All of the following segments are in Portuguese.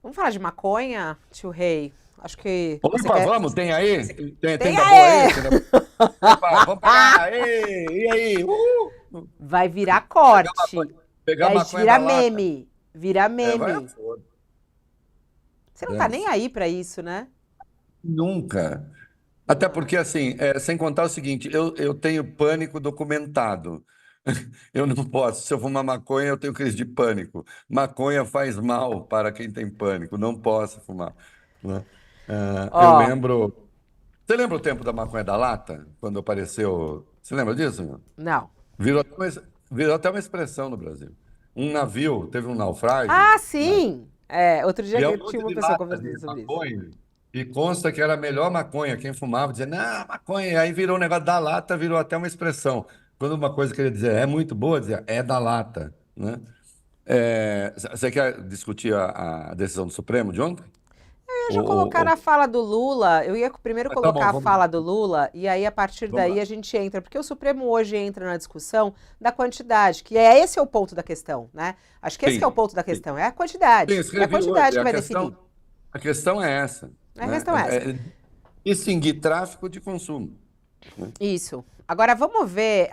Vamos falar de maconha, tio Rei? Acho que você Opa, quer. vamos, tem aí? Tem Tem da boa aí? aí! Opa, vamos pegar. Ei, e aí? Uhul. Vai virar Pegar maconha, corte. pegar Vai maconha virar da lata. meme. Virar Vai a meme. foda. Você não tá nem Dane-se. aí pra isso, né? Nunca. Até Não. porque, assim, sem contar o seguinte, eu tenho pânico documentado. Eu não posso. Se eu fumar maconha, eu tenho crise de pânico. Maconha faz mal para quem tem pânico. Não posso fumar, né? Eu Ó, lembro. Você lembra o tempo da maconha da lata? Quando apareceu. Você lembra disso, meu? não. Virou até virou até uma expressão no Brasil. Um navio teve um naufrágio, Ah, né? sim! É, outro dia E é que um tinha monte uma de pessoa lata conversando de sobre isso. maconha. E consta que era a melhor maconha. Quem fumava dizia, não, maconha. E aí virou o negócio da lata, virou até uma expressão. Quando uma coisa queria dizer é muito boa, dizia é da lata, né? Você quer discutir a decisão do Supremo de ontem? Eu Ou, já colocar ou- na fala do Lula, eu ia primeiro Tá colocar bom, a fala do Lula e aí a partir vamos daí lá. a gente entra, porque o Supremo hoje entra na discussão da quantidade, que é esse é o ponto da questão, né? Acho que esse que é o Sim, ponto da sim. questão, é a Sim, quantidade. É a escrevi quantidade hoje. que vai definir. A questão é essa, A né? questão é essa. Distinguir tráfico de consumo, né? Isso. Agora vamos ver,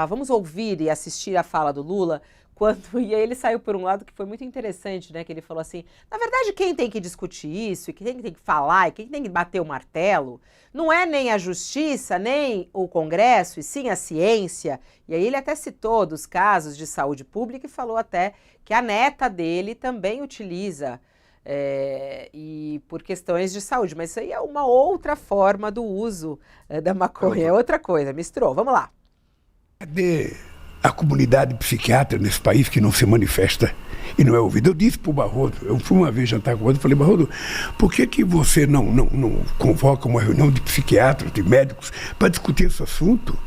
vamos ouvir e assistir a fala do Lula quando e aí ele saiu por um lado que foi muito interessante, né? Que ele falou assim: na verdade, quem tem que discutir isso, e quem tem que falar, e quem tem que bater o martelo, não é nem a justiça, nem o Congresso, e sim a ciência. E aí ele até citou dos casos de saúde pública e falou até que a neta dele também utiliza e por questões de saúde, mas isso aí é uma outra forma do uso da É maconha, é outra. outra coisa. Misturou, vamos lá. Cadê a comunidade psiquiatra nesse país que não se manifesta e não é ouvida? Eu disse para o Barroso, eu fui uma vez jantar com o Barroso, falei, Barroso, por que, que você não convoca uma reunião de psiquiatras, de médicos, para discutir esse assunto?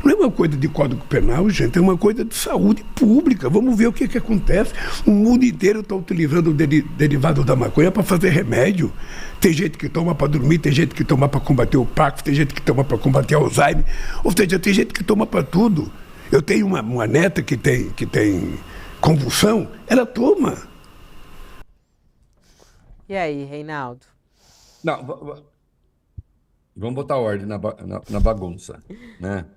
Não é uma coisa de Código Penal, gente, é uma coisa de saúde pública. Vamos ver o que acontece. O mundo inteiro está utilizando o derivado da maconha para fazer remédio. Tem gente que toma para dormir, tem gente que toma para combater o Parkinson, tem gente que toma para combater Alzheimer. Ou seja, tem gente que toma para tudo. Eu tenho uma neta que tem convulsão, ela toma. E aí, Reinaldo? Não, vamos botar ordem na bagunça, né?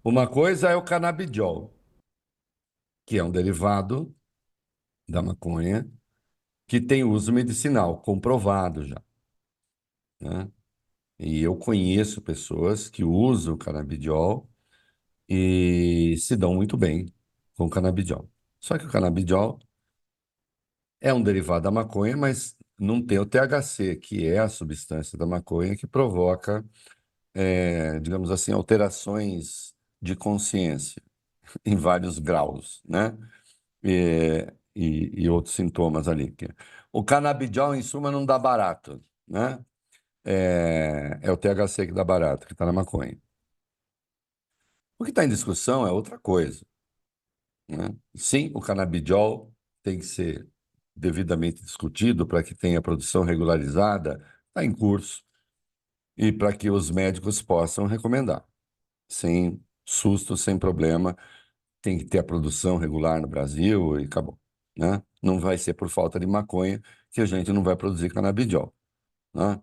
Uma coisa é o canabidiol, que é um derivado da maconha, que tem uso medicinal, comprovado já, né? E eu conheço pessoas que usam o canabidiol e se dão muito bem com o canabidiol. Só que o canabidiol é um derivado da maconha, mas não tem o THC, que é a substância da maconha que provoca, digamos assim, alterações de consciência em vários graus, né? E outros sintomas ali. O canabidiol, em suma, não dá barato, né? É o THC que dá barato, que está na maconha. O que está em discussão é outra coisa, né? Sim, o canabidiol tem que ser devidamente discutido para que tenha produção regularizada, está em curso, e para que os médicos possam recomendar, sem susto, sem problema. Tem que ter a produção regular no Brasil e acabou, né? Não vai ser por falta de maconha que a gente não vai produzir canabidiol, né?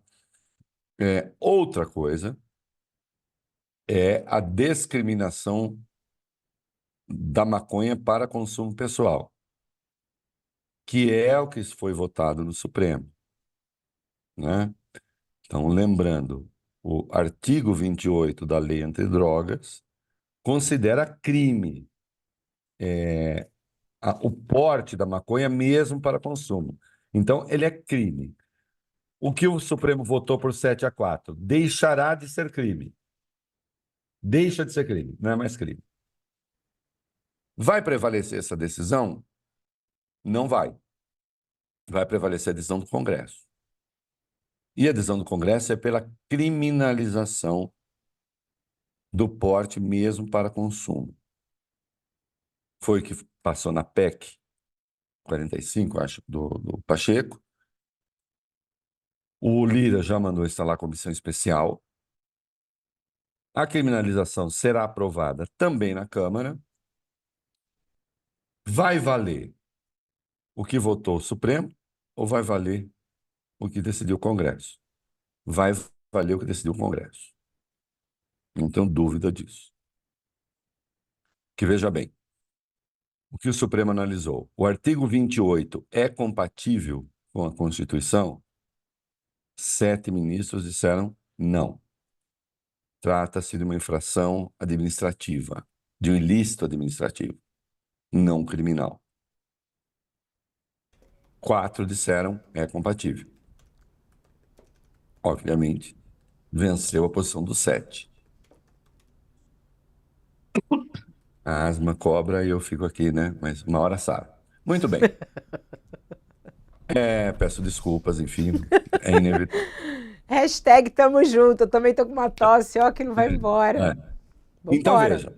Outra coisa é a discriminação da maconha para consumo pessoal, que é o que foi votado no Supremo, né? Então, lembrando, o artigo 28 da Lei Antidrogas considera crime o porte da maconha mesmo para consumo. Então, ele é crime. O que o Supremo votou por 7-4? Deixará de ser crime. Deixa de ser crime, não é mais crime. Vai prevalecer essa decisão? Não vai. Vai prevalecer a decisão do Congresso. E a decisão do Congresso é pela criminalização do porte mesmo para consumo. Foi o que passou na PEC 45, acho, do Pacheco. O Lira já mandou instalar comissão especial. A criminalização será aprovada também na Câmara. Vai valer o que votou o Supremo, ou vai valer o que decidiu o Congresso? Vai valer o que decidiu o Congresso. Não tenho dúvida disso. Que veja bem, o que o Supremo analisou? O artigo 28 é compatível com a Constituição? 7 ministros disseram não. Trata-se de uma infração administrativa, de um ilícito administrativo, não criminal. 4 disseram é compatível. Obviamente, venceu a posição dos 7. A asma cobra e eu fico aqui, né? Mas uma hora sabe. Muito bem. Peço desculpas, enfim, é inevitável. Hashtag tamo junto. Eu também tô com uma tosse, ó, que não vai embora. Então, Vambora. veja.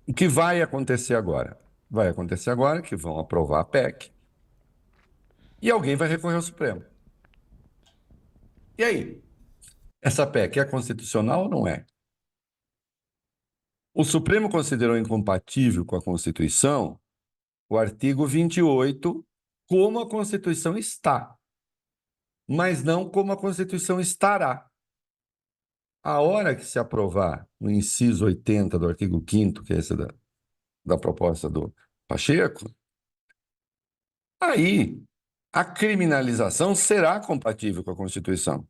O que vai acontecer agora? Vai acontecer agora que vão aprovar a PEC e alguém vai recorrer ao Supremo. E aí? Essa PEC é constitucional ou não é? O Supremo considerou incompatível com a Constituição o artigo 28 como a Constituição está, mas não como a Constituição estará. A hora que se aprovar o inciso 80 do artigo 5º, que é esse da proposta do Pacheco, aí a criminalização será compatível com a Constituição,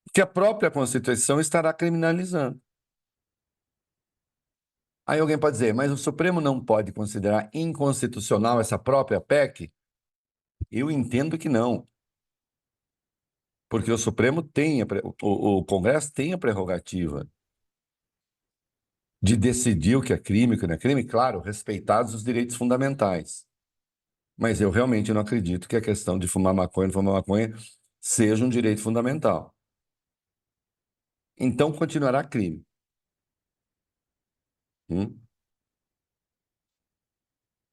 porque a própria Constituição estará criminalizando. Aí alguém pode dizer, mas o Supremo não pode considerar inconstitucional essa própria PEC? Eu entendo que não, porque o Supremo tem, o Congresso tem a prerrogativa de decidir o que é crime e o que não é crime, claro, respeitados os direitos fundamentais. Mas eu realmente não acredito que a questão de fumar maconha ou não fumar maconha seja um direito fundamental. Então continuará crime.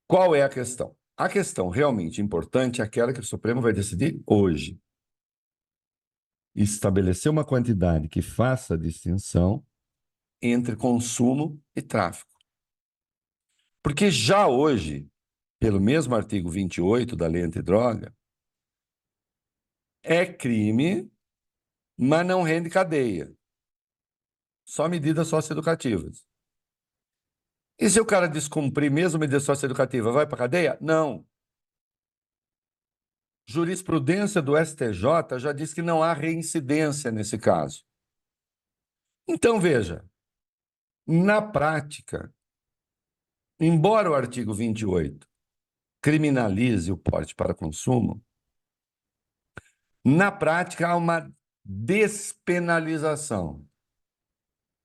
Qual é a questão? A questão realmente importante é aquela que o Supremo vai decidir hoje. Estabelecer uma quantidade que faça a distinção entre consumo e tráfico. Porque já hoje, pelo mesmo artigo 28 da Lei Antidroga, é crime, mas não rende cadeia. Só medidas socioeducativas. E se o cara descumprir mesmo medida socioeducativa, vai para a cadeia? Não. Jurisprudência do STJ já diz que não há reincidência nesse caso. Então, veja, na prática, embora o artigo 28 criminalize o porte para consumo, na prática há uma despenalização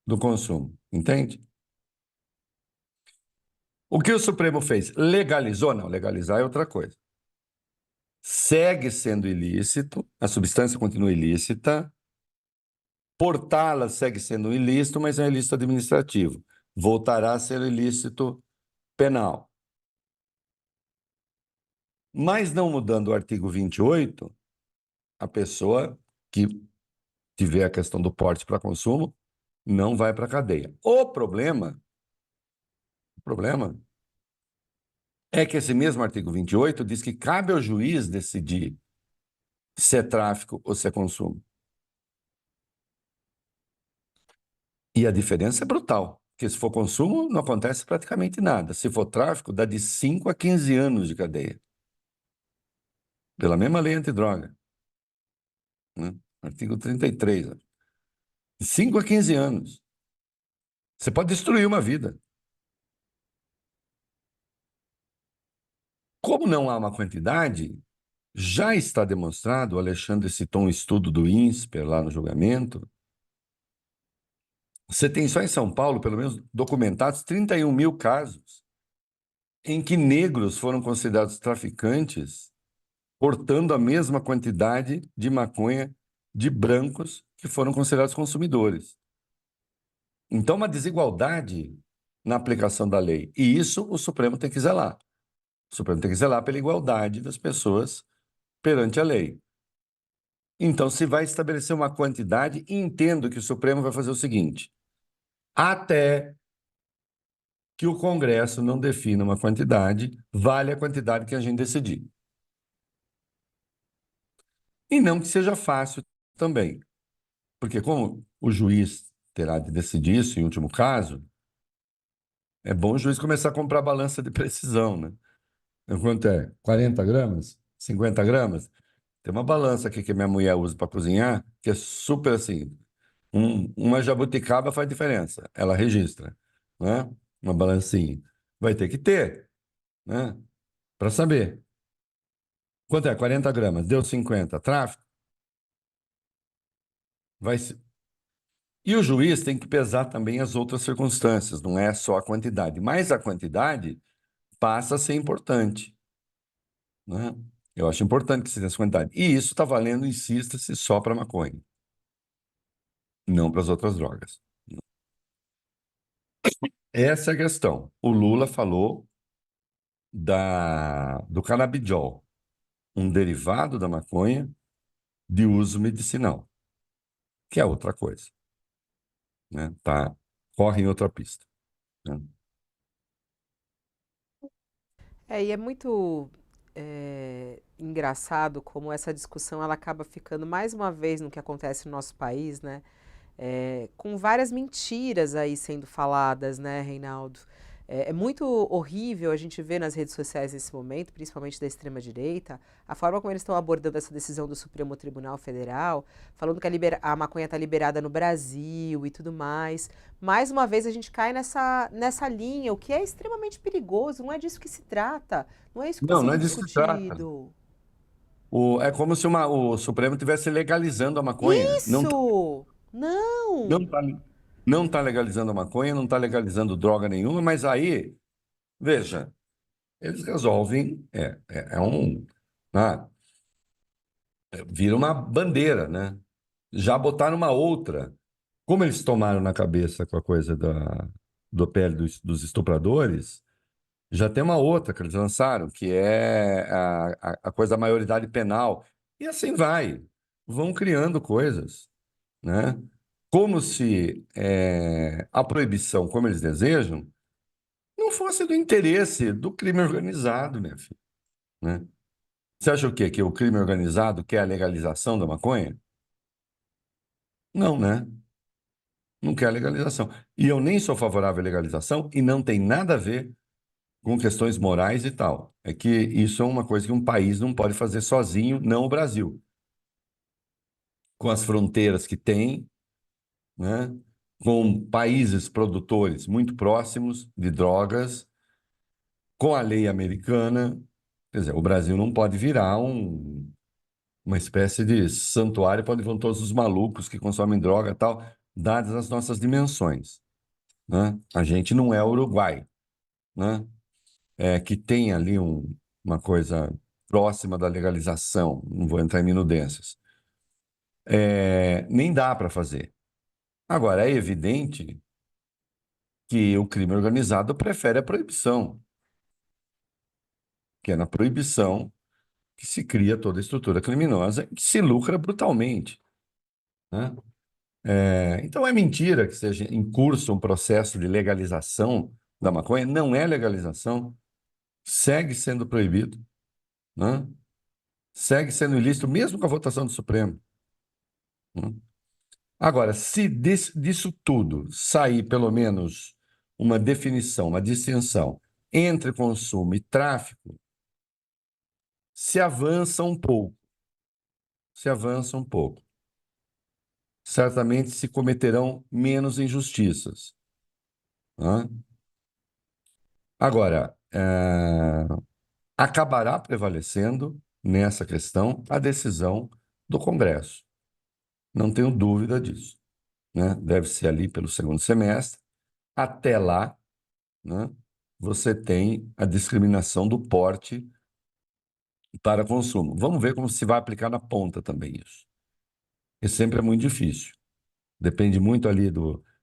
do consumo, entende? O que o Supremo fez? Legalizou? Não, legalizar é outra coisa. Segue sendo ilícito, a substância continua ilícita, portá-la segue sendo ilícito, mas é um ilícito administrativo. Voltará a ser ilícito penal. Mas não mudando o artigo 28, a pessoa que tiver a questão do porte para consumo não vai para a cadeia. O problema é que esse mesmo artigo 28 diz que cabe ao juiz decidir se é tráfico ou se é consumo. E a diferença é brutal, porque se for consumo, não acontece praticamente nada. Se for tráfico, dá de 5 a 15 anos de cadeia. Pela mesma lei antidroga. Né? Artigo 33. De 5 a 15 anos. Você pode destruir uma vida. Como não há uma quantidade, já está demonstrado, o Alexandre citou um estudo do INSPER lá no julgamento, você tem só em São Paulo, pelo menos documentados, 31 mil casos em que negros foram considerados traficantes portando a mesma quantidade de maconha de brancos que foram considerados consumidores. Então, uma desigualdade na aplicação da lei. E isso o Supremo tem que zelar. O Supremo tem que zelar pela igualdade das pessoas perante a lei. Então, se vai estabelecer uma quantidade, entendo que o Supremo vai fazer o seguinte: até que o Congresso não defina uma quantidade, vale a quantidade que a gente decidir. E não que seja fácil também, porque como o juiz terá de decidir isso em último caso, é bom o juiz começar a comprar balança de precisão, né? Quanto é? 40 gramas? 50 gramas? Tem uma balança aqui que minha mulher usa para cozinhar, que é super assim. Uma jabuticaba faz diferença. Ela registra, né? Uma balancinha. Vai ter que ter, né? Para saber. Quanto é? 40 gramas. Deu 50. Tráfico? Vai se... E o juiz tem que pesar também as outras circunstâncias, não é só a quantidade. Mas a quantidade passa a ser importante, né? Eu acho importante que se tenha essa quantidade. E isso está valendo, insista-se, só para maconha, não para as outras drogas. Essa é a questão. O Lula falou do canabidiol, um derivado da maconha de uso medicinal, que é outra coisa, né? Tá, corre em outra pista, né? E é muito engraçado como essa discussão ela acaba ficando mais uma vez no que acontece no nosso país, né? Com várias mentiras aí sendo faladas, né, Reinaldo? É muito horrível a gente ver nas redes sociais nesse momento, principalmente da extrema-direita, a forma como eles estão abordando essa decisão do Supremo Tribunal Federal, falando que a maconha está liberada no Brasil e tudo mais. Mais uma vez a gente cai nessa linha, o que é extremamente perigoso, não é disso que se trata, não é isso que está Não, não é sendo disso que se trata. discutido. É como se o Supremo estivesse legalizando a maconha. Isso! Não Não! está não tá legalizando a maconha, não está legalizando droga nenhuma, mas aí, veja, eles resolvem, ah, vira uma bandeira, né? Já botaram uma outra. Como eles tomaram na cabeça com a coisa do PL dos estupradores, já tem uma outra que eles lançaram, que é a coisa da maioridade penal. E assim vai. Vão criando coisas, né? Como se a proibição, como eles desejam, não fosse do interesse do crime organizado, minha filha, né? Você acha o quê? Que o crime organizado quer a legalização da maconha? Não, né? Não quer a legalização. E eu nem sou favorável à legalização e não tem nada a ver com questões morais e tal. É que isso é uma coisa que um país não pode fazer sozinho, não o Brasil. Com as fronteiras que tem, né? Com países produtores muito próximos de drogas, com a lei americana. Quer dizer, o Brasil não pode virar uma espécie de santuário para onde vão todos os malucos que consomem droga e tal, dadas as nossas dimensões, né? A gente não é o Uruguai, né? Que tem ali uma coisa próxima da legalização, não vou entrar em minudências. Nem dá para fazer. Agora, é evidente que o crime organizado prefere a proibição, que é na proibição que se cria toda a estrutura criminosa e que se lucra brutalmente, né? Então é mentira que seja em curso um processo de legalização da maconha, não é legalização, segue sendo proibido, né? Segue sendo ilícito mesmo com a votação do Supremo, né? Agora, se disso tudo sair pelo menos uma definição, uma distinção entre consumo e tráfico, se avança um pouco, se avança um pouco. Certamente se cometerão menos injustiças, né? Agora, acabará prevalecendo nessa questão a decisão do Congresso. Não tenho dúvida disso, né? Deve ser ali pelo segundo semestre. Até lá, né, você tem a discriminação do porte para consumo. Vamos ver como se vai aplicar na ponta também isso. E sempre é muito difícil. Depende muito ali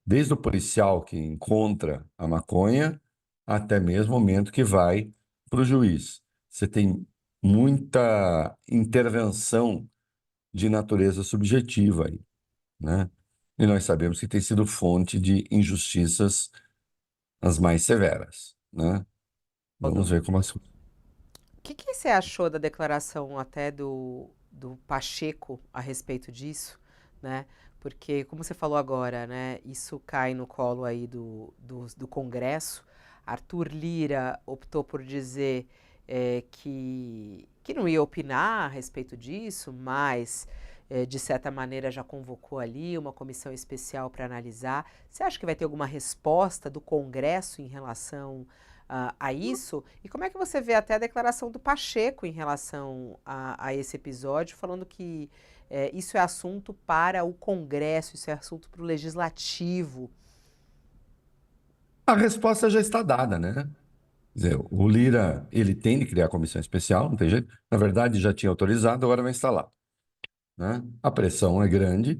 desde o policial que encontra a maconha até mesmo o momento que vai para o juiz. Você tem muita intervenção de natureza subjetiva aí, né? E nós sabemos que tem sido fonte de injustiças as mais severas, né? Vamos Rodo. ver como as... O que você achou da declaração até do Pacheco a respeito disso, né? Porque, como você falou agora, né, isso cai no colo aí do Congresso. Arthur Lira optou por dizer que não ia opinar a respeito disso, mas, de certa maneira, já convocou ali uma comissão especial para analisar. Você acha que vai ter alguma resposta do Congresso em relação a isso? E como é que você vê até a declaração do Pacheco em relação a esse episódio, falando que isso é assunto para o Congresso, isso é assunto para o Legislativo? A resposta já está dada, né? Quer dizer, o Lira, ele tem de criar comissão especial, não tem jeito. Na verdade, já tinha autorizado, agora vai instalar, né? A pressão é grande.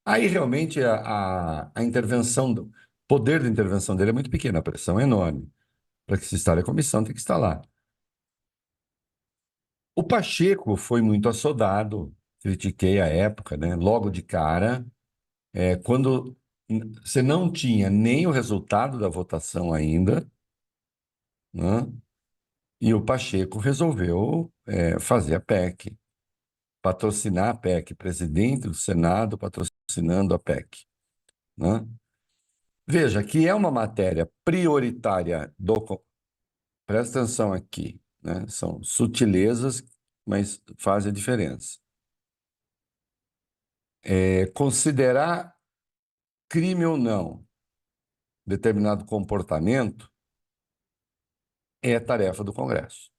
Aí, realmente, a intervenção, o poder de intervenção dele é muito pequeno, a pressão é enorme. Para que se instale a comissão, tem que instalar. O Pacheco foi muito assodado, critiquei a época, né? Logo de cara, quando você não tinha nem o resultado da votação ainda, né? E o Pacheco resolveu fazer a PEC, patrocinar a PEC, presidente do Senado patrocinando a PEC, né? Veja que é uma matéria prioritária Presta atenção aqui, né? São sutilezas, mas fazem a diferença. Considerar crime ou não determinado comportamento é tarefa do Congresso,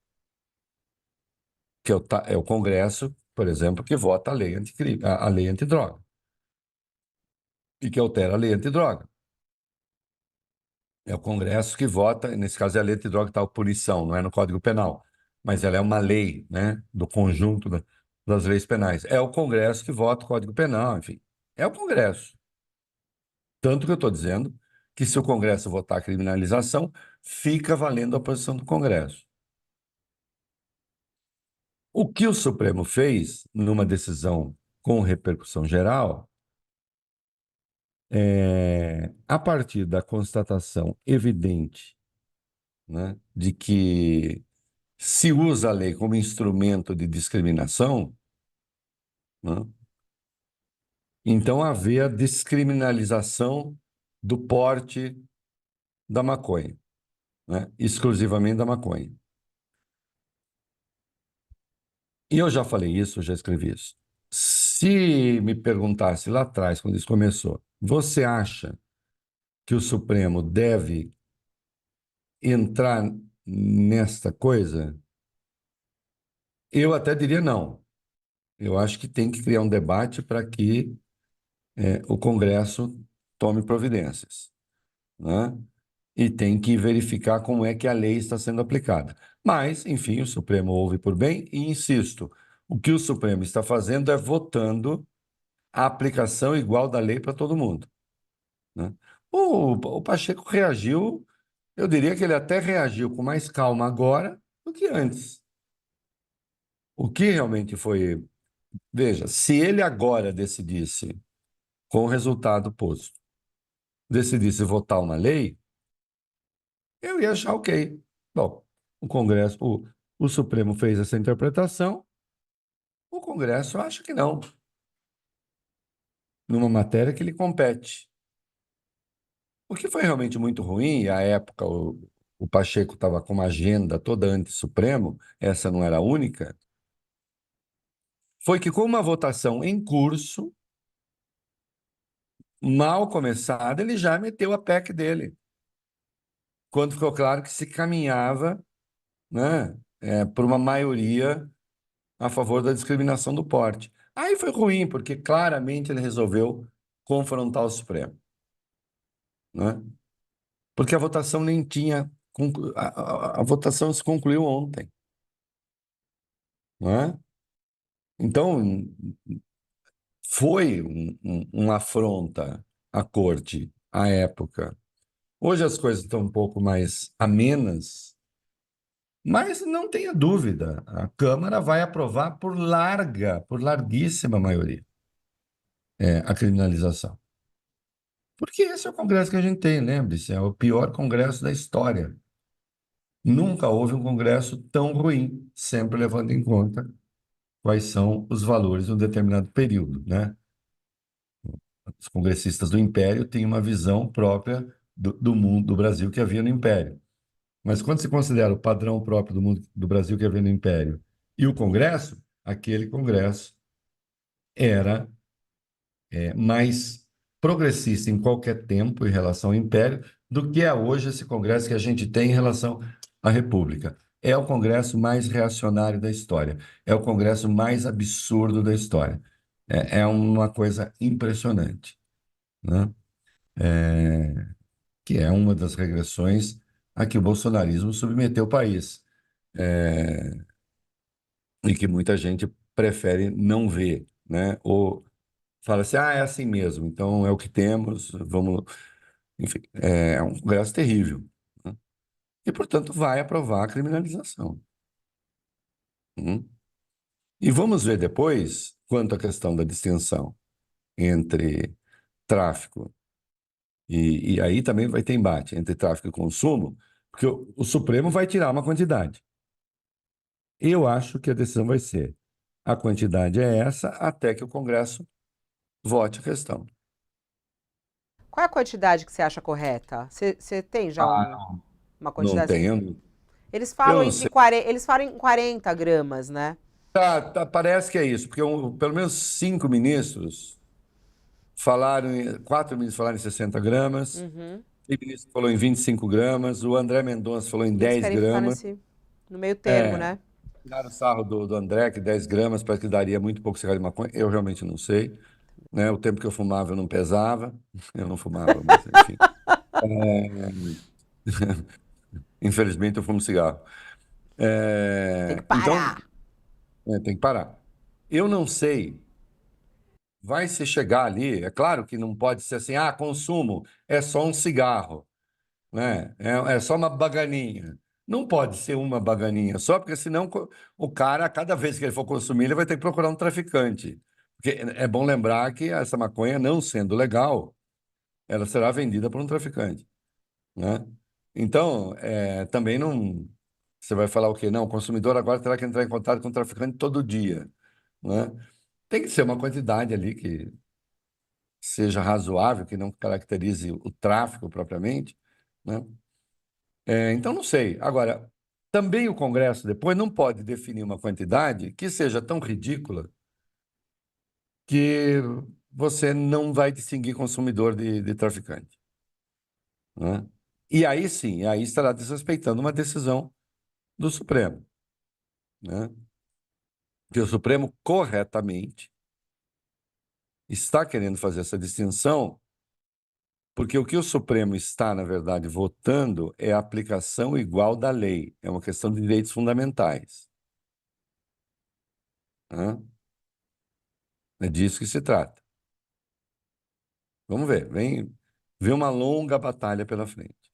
que é o Congresso, por exemplo, que vota a lei anticrime, a lei antidroga, e que altera a lei antidroga. É o Congresso que vota, nesse caso é a lei antidroga que está a punição, não é no Código Penal, mas ela é uma lei, né, do conjunto das leis penais. É o Congresso que vota o Código Penal, enfim. É o Congresso. Tanto que eu estou dizendo que se o Congresso votar a criminalização, fica valendo a posição do Congresso. O que o Supremo fez, numa decisão com repercussão geral, a partir da constatação evidente, né, de que se usa a lei como instrumento de discriminação, né, então haver a descriminalização do porte da maconha, né, exclusivamente da maconha. E eu já falei isso, já escrevi isso. Se me perguntasse lá atrás, quando isso começou, você acha que o Supremo deve entrar nesta coisa? Eu até diria não. Eu acho que tem que criar um debate para que o Congresso tome providências, né? E tem que verificar como é que a lei está sendo aplicada. Mas, enfim, o Supremo ouve por bem e insisto, o que o Supremo está fazendo é votando a aplicação igual da lei para todo mundo, né? O Pacheco reagiu, eu diria que ele até reagiu com mais calma agora do que antes. O que realmente foi. Veja, se ele agora decidisse, com o resultado posto, decidisse votar uma lei, eu ia achar ok. Bom, o Congresso, o Supremo fez essa interpretação, o Congresso acha que não, numa matéria que lhe compete. O que foi realmente muito ruim, e à época o Pacheco estava com uma agenda toda anti-Supremo, essa não era a única, foi que com uma votação em curso, mal começada, ele já meteu a PEC dele, quando ficou claro que se caminhava, né, por uma maioria a favor da discriminação do porte. Aí foi ruim, porque claramente ele resolveu confrontar o Supremo, né? Porque a votação nem tinha. A votação se concluiu ontem, né? Então, foi uma afronta à corte à época. Hoje as coisas estão um pouco mais amenas, mas não tenha dúvida, a Câmara vai aprovar por larguíssima maioria, a criminalização. Porque esse é o Congresso que a gente tem, lembre-se, é o pior Congresso da história. Nunca houve um Congresso tão ruim, sempre levando em conta quais são os valores de um determinado período, né? Os congressistas do Império têm uma visão própria do mundo, do Brasil que havia no Império. Mas quando se considera o padrão próprio do mundo do Brasil que havia no Império e o Congresso, aquele Congresso era mais progressista em qualquer tempo em relação ao Império do que é hoje esse Congresso que a gente tem em relação à República. É o Congresso mais reacionário da história, é o Congresso mais absurdo da história. É uma coisa impressionante, né? Que é uma das regressões a que o bolsonarismo submeteu o país, e que muita gente prefere não ver, né? Ou fala assim, ah, é assim mesmo, então é o que temos, vamos. Enfim, é um Congresso terrível, né? E, portanto, vai aprovar a criminalização. Uhum. E vamos ver depois, quanto à questão da distinção entre tráfico, e aí também vai ter embate entre tráfico e consumo, porque o Supremo vai tirar uma quantidade. Eu acho que a decisão vai ser: a quantidade é essa, até que o Congresso vote a questão. Qual é a quantidade que você acha correta? Você tem já uma Não quantidade? tenho, Eles eu falam não entre sei. 40, eles falam em 40 gramas, né? Parece que é isso, porque pelo menos 5 ministros falaram, 4 ministros falaram em 60 gramas, Uhum. o ministro falou em 25 gramas, o André Mendonça falou em E eles 10 querem ficar gramas. no meio termo, né? Tiraram o sarro do André, que 10 gramas parece que daria muito pouco cigarro de maconha. Eu realmente não sei, né? O tempo que eu fumava eu não pesava, eu não fumava, mas enfim. Infelizmente eu fumo cigarro. Tem que Então, parar. tem que parar. Eu não sei, vai se chegar ali, é claro que não pode ser assim, ah, consumo, é só um cigarro, né? É só uma baganinha. Não pode ser uma baganinha só, porque senão o cara, cada vez que ele for consumir, ele vai ter que procurar um traficante. Porque é bom lembrar que essa maconha, não sendo legal, ela será vendida por um traficante, né? Então, também não. Você vai falar o quê? Não, o consumidor agora terá que entrar em contato com o traficante todo dia, né? Tem que ser uma quantidade ali que seja razoável, que não caracterize o tráfico propriamente, né? Então, não sei. Agora, também o Congresso depois não pode definir uma quantidade que seja tão ridícula que você não vai distinguir consumidor de traficante, né? E aí sim, aí estará desrespeitando uma decisão do Supremo, né? Que o Supremo corretamente está querendo fazer essa distinção, porque o que o Supremo está, na verdade, votando é a aplicação igual da lei, é uma questão de direitos fundamentais, né? É disso que se trata. Vamos ver, vem uma longa batalha pela frente.